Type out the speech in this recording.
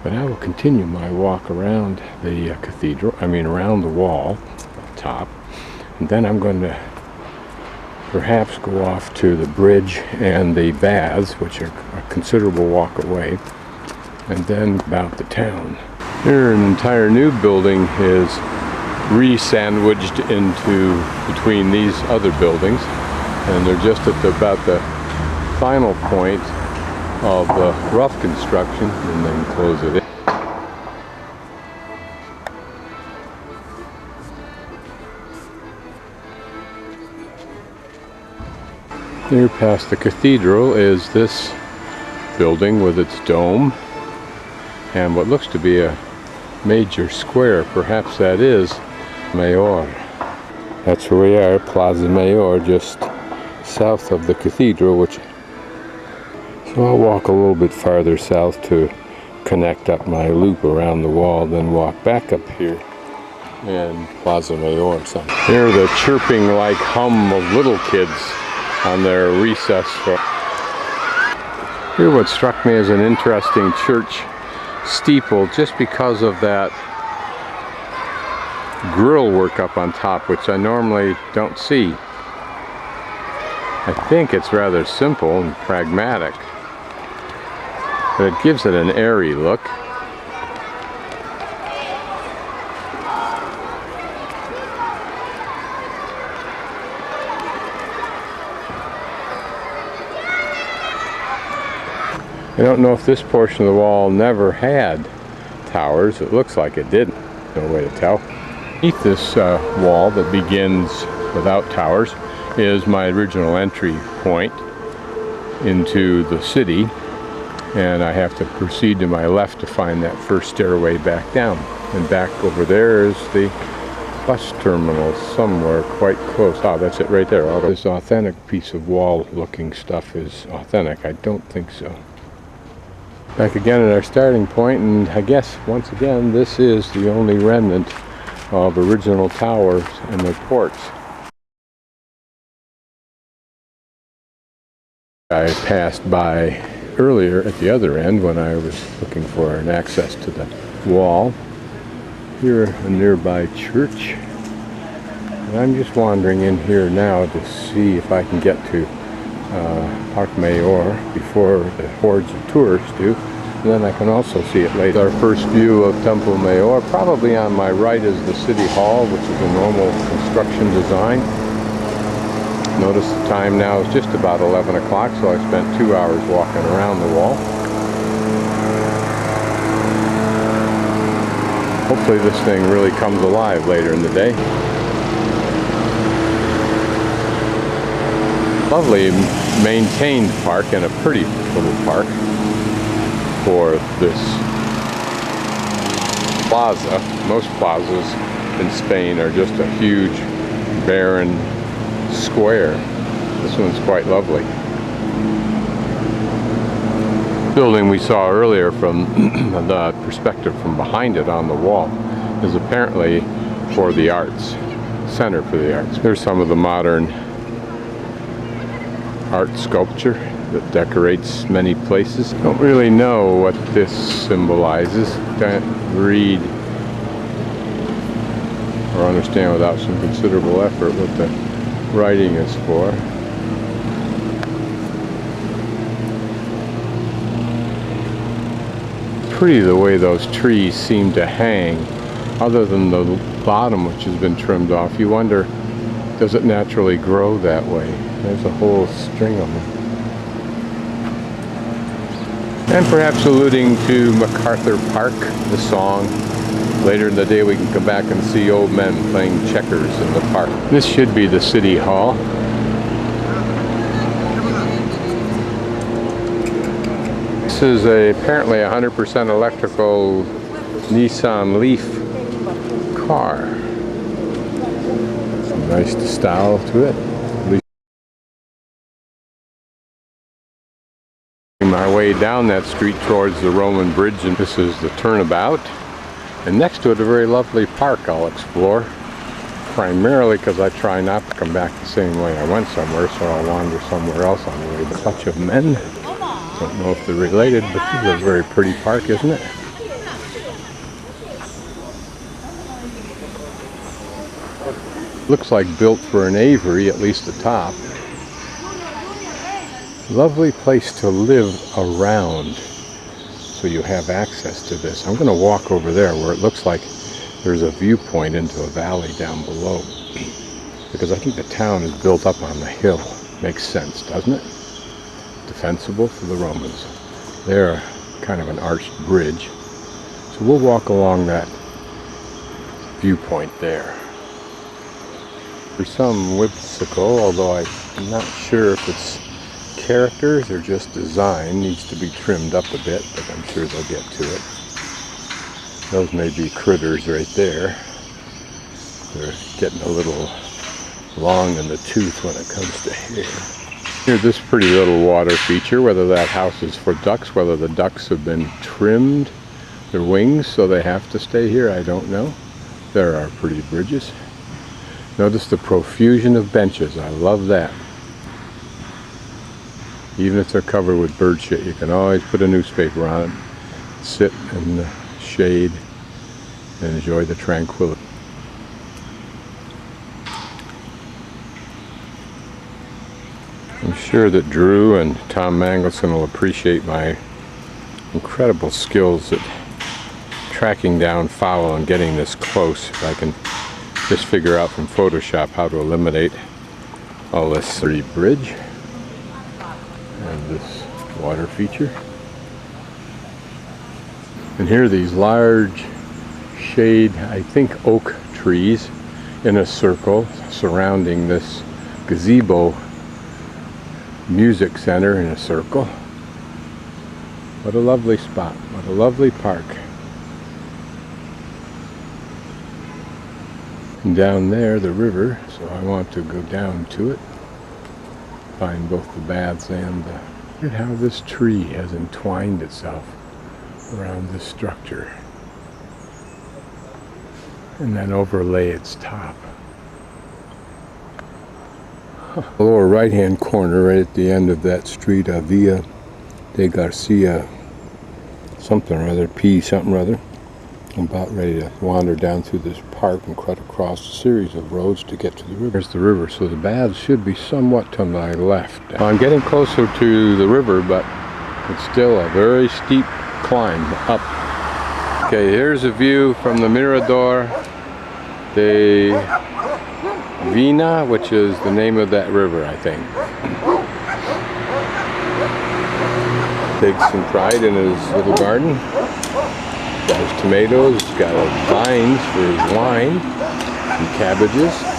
But I will continue my walk around the cathedral, around the wall up top, and then I'm going to perhaps go off to the bridge and the baths, which are a considerable walk away, and then about the town. Here an entire new building is re-sandwiched into between these other buildings, and they're just at about the final point of the rough construction, and then close it in. Here past the cathedral is this building with its dome and what looks to be a major square. Perhaps that is Mayor. That's where we are, Plaza Mayor, just south of the cathedral, so I'll walk a little bit farther south to connect up my loop around the wall, then walk back up here and Plaza Mayor. Hear the chirping like hum of little kids on their recess. Here what struck me as an interesting church steeple, just because of that grill work up on top, which I normally don't see. I think it's rather simple and pragmatic, but it gives it an airy look. I don't know if this portion of the wall never had towers. It looks like it didn't. No way to tell. Beneath this wall that begins without towers is my original entry point into the city, and I have to proceed to my left to find that first stairway back down. And back over there is the bus terminal somewhere quite close. Ah, that's it right there. This authentic piece of wall looking stuff is authentic. I don't think so. Back again at our starting point, and I guess once again this is the only remnant of original towers and their ports. I passed by earlier at the other end when I was looking for an access to the wall. Here a nearby church, and I'm just wandering in here now to see if I can get to Park Mayor before the hordes of tourists do, and then I can also see it later. Our first view of Temple Mayor. Probably on my right is the City Hall, which is a normal construction design. Notice the time now is just about 11 o'clock, so I spent 2 hours walking around the wall. Hopefully this thing really comes alive later in the day. Lovely maintained park, and a pretty little park for this plaza. Most plazas in Spain are just a huge barren square. This one's quite lovely. The building we saw earlier from the perspective from behind it on the wall is apparently for the arts, center for the arts. There's some of the modern art sculpture that decorates many places. Don't really know what this symbolizes. Can't read or understand without some considerable effort what the writing is for. Pretty the way those trees seem to hang, other than the bottom which has been trimmed off. You wonder, does it naturally grow that way? There's a whole string of them. And perhaps alluding to MacArthur Park, the song. Later in the day we can come back and see old men playing checkers in the park. This should be the City Hall. This is apparently 100% electrical Nissan Leaf car. Some nice style to it. My way down that street towards the Roman Bridge, and this is the turnabout. And next to it, a very lovely park I'll explore, primarily because I try not to come back the same way I went somewhere, so I'll wander somewhere else on the way. A clutch of men. Don't know if they're related, but this is a very pretty park, isn't it? looks like built for an aviary, at least the top. Lovely place to live around, so you have access to this. I'm going to walk over there where it looks like there's a viewpoint into a valley down below, because I think the town is built up on the hill. Makes sense, doesn't it? Defensible for the Romans. They're kind of an arched bridge, so we'll walk along that viewpoint there. There's some whimsical, although I'm not sure if it's characters or just design. Needs to be trimmed up a bit, but I'm sure they'll get to it. Those may be critters right there. They're getting a little long in the tooth when it comes to hair. Here's this pretty little water feature, whether that house is for ducks, whether the ducks have been trimmed, their wings, so they have to stay here, I don't know. There are pretty bridges. Notice the profusion of benches. I love that. Even if they're covered with bird shit, you can always put a newspaper on it, sit in the shade, and enjoy the tranquility. I'm sure that Drew and Tom Mangelson will appreciate my incredible skills at tracking down fowl and getting this close. If I can just figure out from Photoshop how to eliminate all this bridge and this water feature. And here are these large shade, I think oak trees in a circle surrounding this gazebo music center in a circle. What a lovely spot, what a lovely park. And down there, the river, so I want to go down to it, find both the baths and the... Look at how this tree has entwined itself around this structure, and then overlay its top. The lower right hand corner, right at the end of that street, Via de Garcia something or other, P something or other. I'm about ready to wander down through this park and cut across a series of roads to get to the river. There's the river, so the baths should be somewhat to my left. I'm getting closer to the river, but it's still a very steep climb up. Okay, here's a view from the Mirador de Vina, which is the name of that river, I think. Takes some pride in his little garden. Got his tomatoes, got vines for his wine, and cabbages.